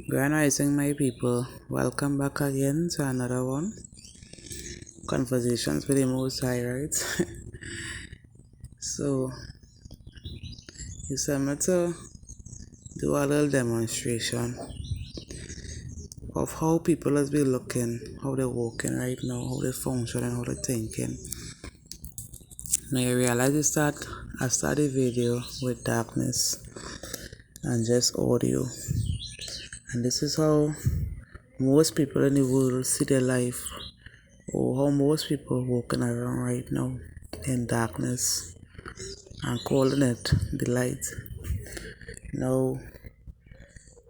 Grand Rising, my people. Welcome back again to another one. Conversations with the Most High, right? So, you said me to do a little demonstration of how people has been looking, how they're walking right now, how they functioning, how they're thinking. Now you realize I start the video with darkness and just audio. And this is how most people in the world see their life, or how most people are walking around right now in darkness and calling it the light. Now,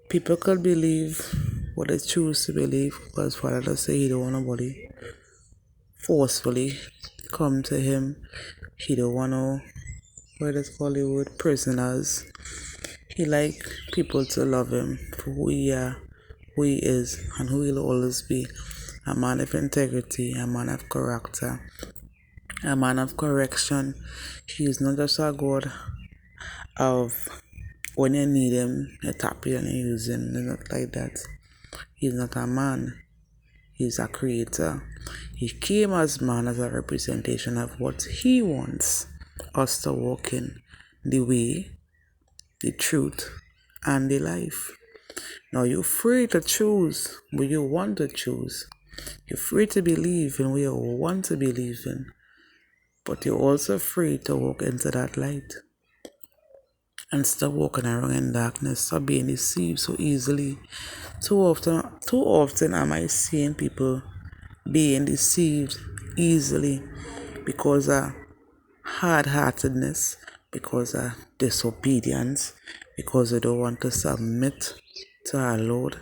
people could believe what they choose to believe because Father does say he don't want nobody forcefully come to him. He don't want no, what is called the word, prisoners. He like people to love him for who he is, and who he'll always be. A man of integrity, a man of character, a man of correction. He is not just a God of when you need him, you tap you and you use him. It's not like that. He's not a man. He's a creator. He came as man as a representation of what he wants us to walk in. The way, the truth, and the life. Now you're free to choose what you want to choose. You're free to believe in what you want to believe in. But you're also free to walk into that light. And stop walking around in darkness. Stop being deceived so easily. Too often am I seeing people being deceived easily because of hard-heartedness, because of disobedience, because they don't want to submit to our Lord.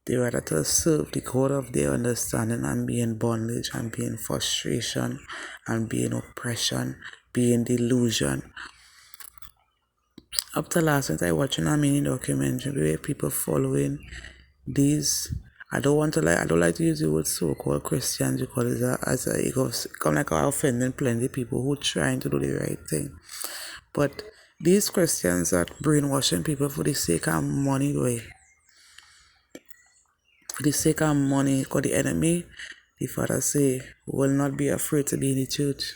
They rather to serve the God of their understanding and be in bondage and be in frustration and be in oppression, be in delusion. Up to last night I watching a mini documentary where people following these. I don't like to use the word so-called Christians because it goes come like I'm offending plenty of people who trying to do the right thing. But these Christians are brainwashing people for the sake of money way. For the sake of money, because the enemy, the Father say, will not be afraid to be in the church.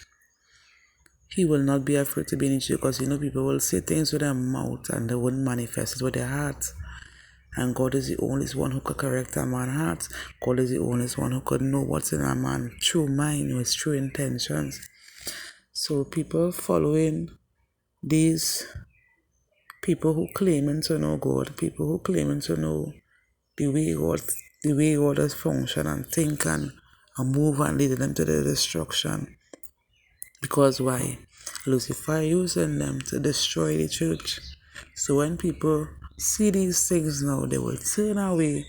He will not be afraid to be in the church because people will say things with their mouth and they won't manifest it with their heart. And God is the only one who could correct a man's heart. God is the only one who could know what's in a man's true mind, his true intentions. So people following these people who claiming to know God, people who claiming to know the way God does function and think and move and lead them to their destruction. Because why? Lucifer using them to destroy the church. So when people see these things now, they will turn away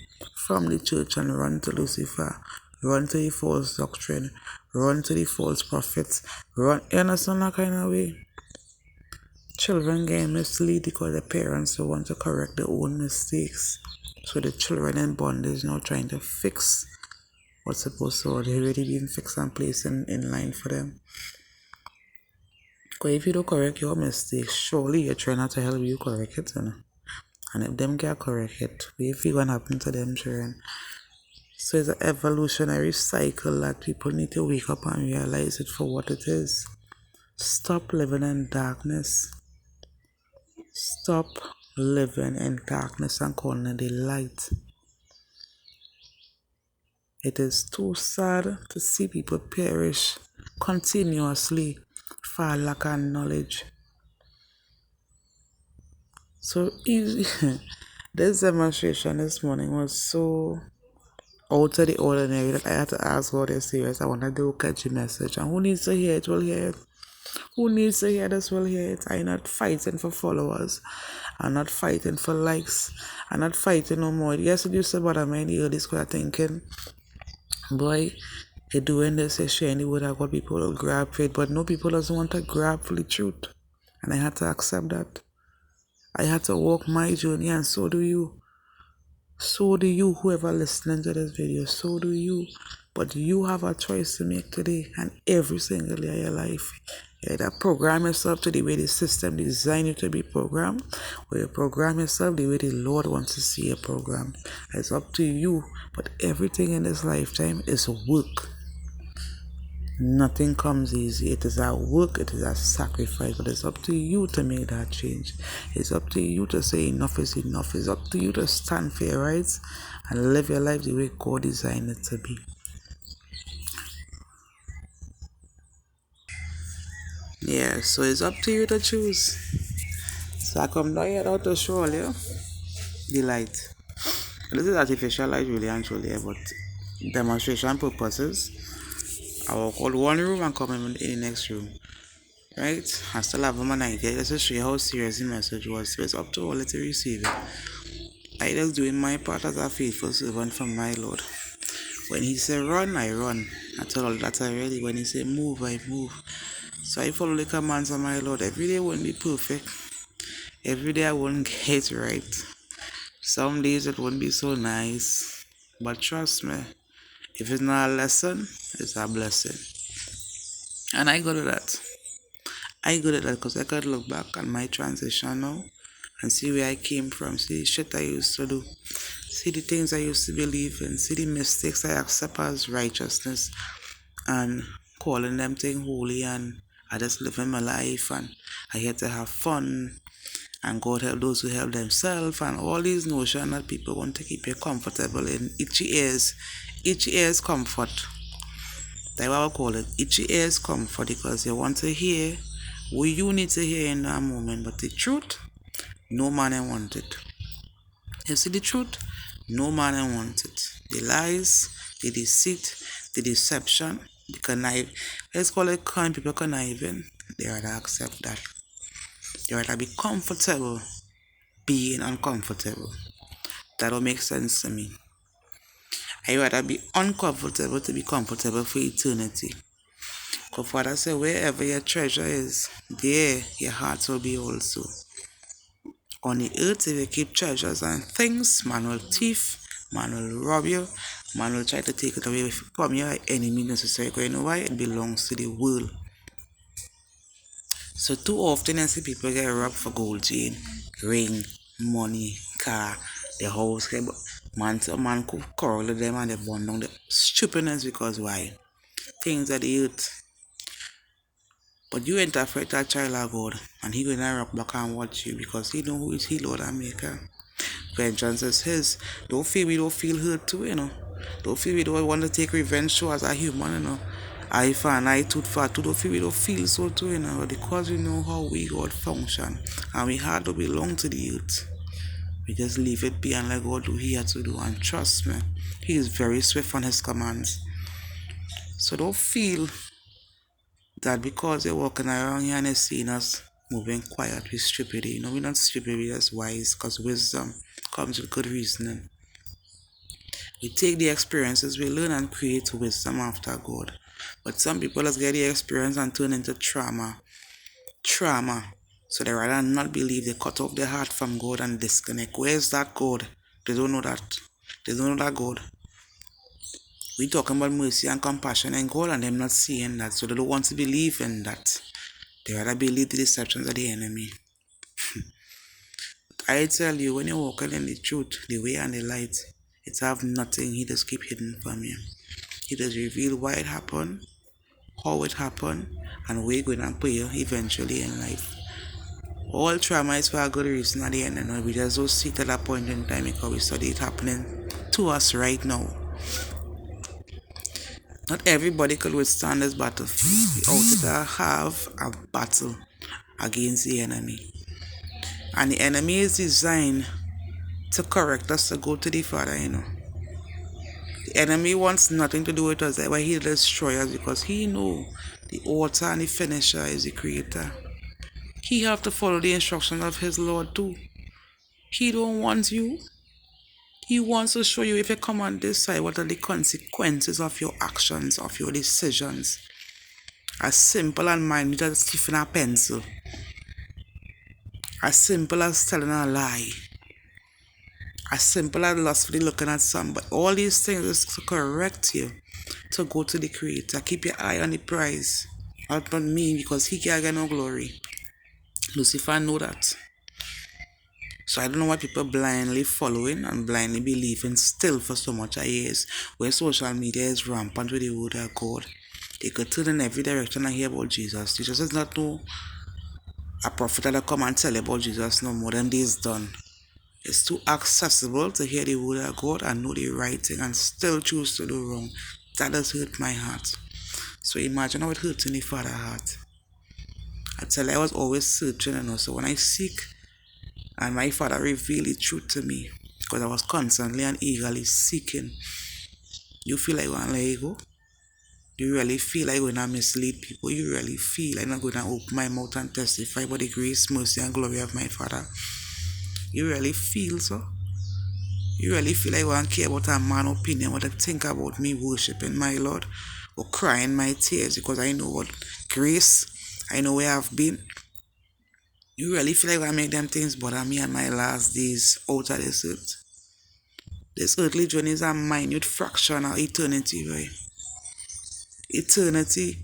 from the church and run to Lucifer, run to the false doctrine, run to the false prophets, run. You understand that kind of way? Children get misled because the parents don't want to correct their own mistakes. So the children in bondage now trying to fix what's supposed to already been fixed and placed in line for them. Because if you don't correct your mistakes, surely you're trying not to help you correct it. And if them can't correct it, what if going to happen to them children? So it's an evolutionary cycle that people need to wake up and realize it for what it is. Stop living in darkness. Stop living in darkness and calling it the light. It is too sad to see people perish continuously for lack of knowledge. So easy. This demonstration this morning was so out of the ordinary that I had to ask God this serious. I want to do catch a message. And who needs to hear it will hear it. Who needs to hear this will hear it. I'm not fighting for followers. I'm not fighting for likes. I'm not fighting no more. Yes, it used to bother me in the early school thinking, boy, you're doing this, you're sharing the word of God, people will grab for it. But no, people doesn't want to grab for the truth. And I had to accept that. I had to walk my journey, and so do you. So do you, whoever listening to this video. So do you. But you have a choice to make today and every single day of your life. You either program yourself to the way the system designed you to be programmed, or you program yourself the way the Lord wants to see you programmed. It's up to you. But everything in this lifetime is work. Nothing comes easy. It is a work, it is a sacrifice, but it's up to you to make that change. It's up to you to say enough is enough. It's up to you to stand for your rights and live your life the way God designed it to be. Yeah, so it's up to you to choose. So I come down here now to show you the light. This is artificial light really and truly, but demonstration purposes. I will call one room and come in the next room. Right? I still have them an idea just to show you how serious the message was. So it's up to all to receive it. I just doing my part as a faithful servant from my Lord. When he say run, I run. I tell all that already. When he say move, I move. So I follow the commands of my Lord. Every day won't be perfect. Every day I won't get it right. Some days it won't be so nice. But trust me, if it's not a lesson, it's a blessing. And I go to that. I good at that because I could look back at my transition now and see where I came from, see the shit I used to do, see the things I used to believe in, see the mistakes I accept as righteousness and calling them things holy, and I just living my life and I had to have fun and God help those who help themselves, and all these notions that people want to keep you comfortable in itchy ears comfort. That's what I call it. Itchy ears comfort, because you want to hear what you need to hear in that moment. But the truth, no man want it. You see the truth? No man want it. The lies, the deceit, the deception, the connive. Let's call it people conniving. They rather accept that. They rather be comfortable being uncomfortable. That don't make sense to me. I rather be uncomfortable to be comfortable for eternity. Because Father said, wherever your treasure is, there your heart will be also. On the earth, if you keep treasures and things, man will thief, man will rob you, man will try to take it away from you at any means necessary. Because you know why? It belongs to the world. So too often I see people get robbed for gold chain, ring, money, car, the house. Man could quarrel with them and they burn down the stupidness, because why? Things of the earth. But you interpret that child of God, and he going to rock back and watch you, because he know who is he, Lord and Maker. Vengeance is his. Don't feel we don't feel hurt too, Don't feel we don't want to take revenge too as a human, Eye for an eye, tooth for a tooth. Don't feel we don't feel so too, Because we know how we God function, and we hard to belong to the earth. We just leave it be and let God do he had to do. And trust me, he is very swift on his commands. So don't feel that because you're walking around here and you're seeing us moving quiet with stupidity. We're not stupid, we're just wise, because wisdom comes with good reasoning. We take the experiences we learn and create wisdom after God. But some people just get the experience and turn into trauma. So they rather not believe, they cut off their heart from God and disconnect. Where's that God? They don't know that. They don't know that God. We talking about mercy and compassion in God, and them not seeing that. So they don't want to believe in that. They rather believe the deceptions of the enemy. I tell you, when you're walking in the truth, the way and the light, it have nothing. He just keep hidden from you. He just reveal why it happened, how it happened, and where you're going to pay you eventually in life. All trauma is for a good reason at the end, and we just don't see it at that point in time, because we study it happening to us right now. Not everybody could withstand this battlefield. We also have a battle against the enemy. And the enemy is designed to correct us to go to the Father, The enemy wants nothing to do with us. That's why he destroys us, because he knows the author and the finisher is the creator. He have to follow the instructions of his Lord too. He don't want you. He wants to show you, if you come on this side, what are the consequences of your actions, of your decisions. As simple and minute as stifling a pencil. As simple as telling a lie. As simple as lustfully looking at somebody. All these things is to correct you, to go to the Creator. Keep your eye on the prize. Not me, because he can't get no glory. Lucifer know that. So I don't know why people blindly following and blindly believing still for so much of years, where social media is rampant with the word of God. They could turn in every direction and hear about Jesus. Jesus is not no a prophet that come and tell you about Jesus no more. Them days done. It's too accessible to hear the word of God and know the right thing and still choose to do wrong. That does hurt my heart. So imagine how it hurts in the Father's heart. I tell you, I was always searching, so when I seek and my Father revealed the truth to me, because I was constantly and eagerly seeking, you feel like you want to let it go? You really feel like you're going to mislead people? You really feel like I'm not going to open my mouth and testify about the grace, mercy, and glory of my Father? You really feel so? You really feel like you want to care about a man's opinion, what they think about me worshiping my Lord, or crying my tears because I know what grace, I know where I've been? You really feel like I make them things bother me and my last days out of this earth? This earthly journey is a minute fraction of eternity, right? Eternity.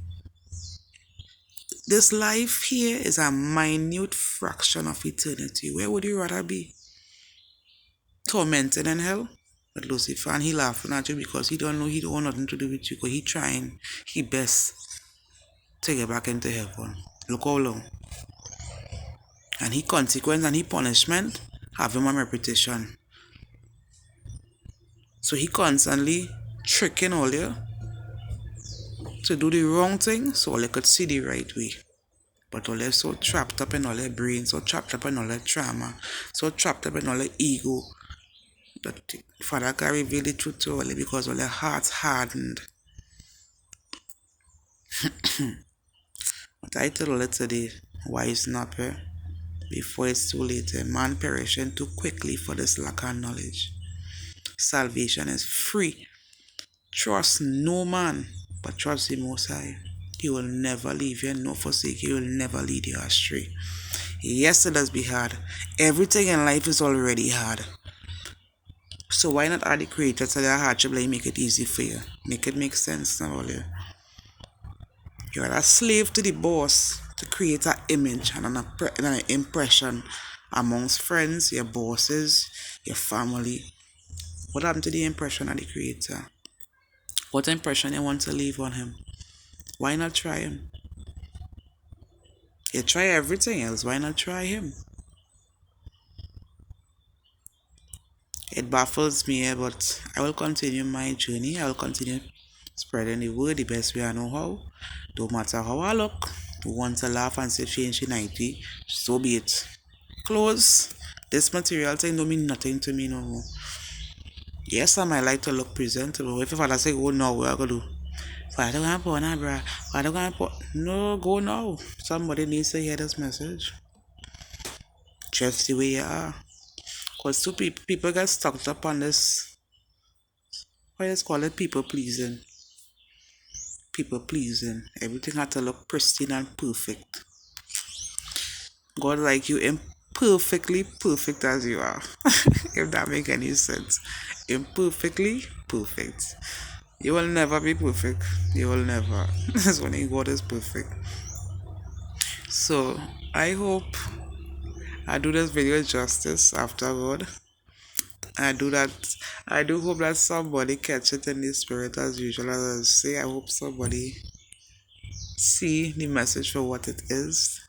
This life here is a minute fraction of eternity. Where would you rather be? Tormented in hell? But Lucifer, and he laughing at you because he don't know, he don't want nothing to do with you, because he trying he best to get back into heaven. Look how long. And he consequence and he punishment have him on reputation. So he constantly tricking all you to do the wrong thing so they could see the right way. But all they're so trapped up in all their brain, so trapped up in all their trauma, so trapped up in all their ego, that Father can reveal the truth to all because all their hearts hardened. But I tell you today, wisen up before it's too late. Man perishing too quickly for this lack of knowledge. Salvation is free. Trust no man, but trust the Most High. He will never leave you nor forsake you. He will never lead you astray. Yes, it does be hard. Everything in life is already hard. So why not add the creator to the hardship, like make it easy for you? Make it make sense now, all you. You're a slave to the boss to create an image and an impression amongst friends, your bosses, your family. What happened to the impression of the creator? What impression you want to leave on him? Why not try him? You try everything else, why not try him? It baffles me, but I will continue my journey. I will continue spreading the word the best way I know how. Don't matter how I look. Who want to laugh and say change 90, so be it. Close. This material thing don't mean nothing to me no more. Yes, I might like to look presentable. If Father say go now, what I gonna do? Father gonna put on bruh. Father gonna put no, go now. Somebody needs to hear this message. Just the way you are. Cause two people get stuck up on this, what is call it, people pleasing. People pleasing. Everything had to look pristine and perfect. God like you imperfectly perfect as you are. If that make any sense. Imperfectly perfect. You will never be perfect. You will never. That's only God is perfect. So I hope I do this video justice afterward. I do hope that somebody catch it in the spirit as usual. As I say, I hope somebody see the message for what it is.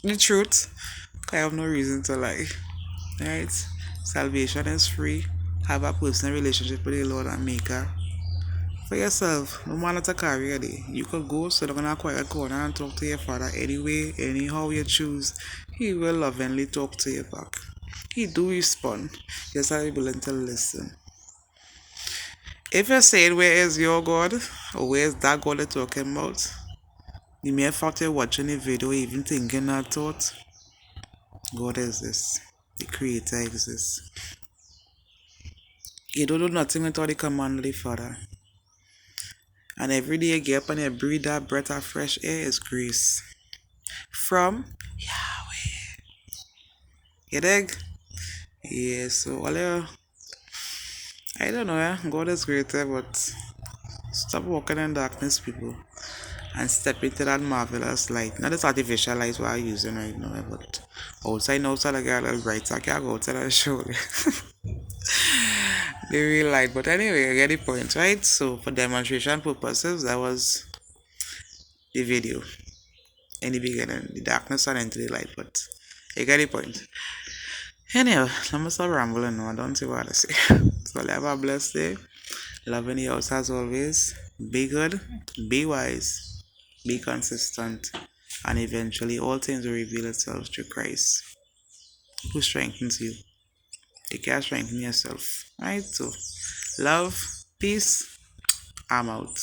The truth. I have no reason to lie. Right? Salvation is free. Have a personal relationship with the Lord and Maker. For yourself, no matter the career day, you could go sit down in a quiet corner and talk to your Father anyway, anyhow you choose. He will lovingly talk to you back. He do respond. Just have to be willing to listen. If you're saying where is your God, or where is that God you're talking about, the mere fact you're watching the video, even thinking that thought, God exists. The Creator exists. You don't do nothing without the command of the Father. And every day you get up and you breathe that breath of fresh air is grace. From Yahweh. You dig? Yeah, so I don't know, God is greater, but stop walking in darkness, people. and step into that marvelous light. Not this artificial light we're using right now, but outside I get a little bright, so I can't go outside and show you the real light. But anyway, I get the point, right? So for demonstration purposes, that was the video in the beginning, the darkness and into the light, but you get the point. Anyway, let me stop rambling now. I don't see what I say. So have a blessed day. Loving you out as always. Be good, be wise, be consistent, and eventually all things will reveal itself through Christ, who strengthens you. You can strengthen yourself. Right? So love, peace, I'm out.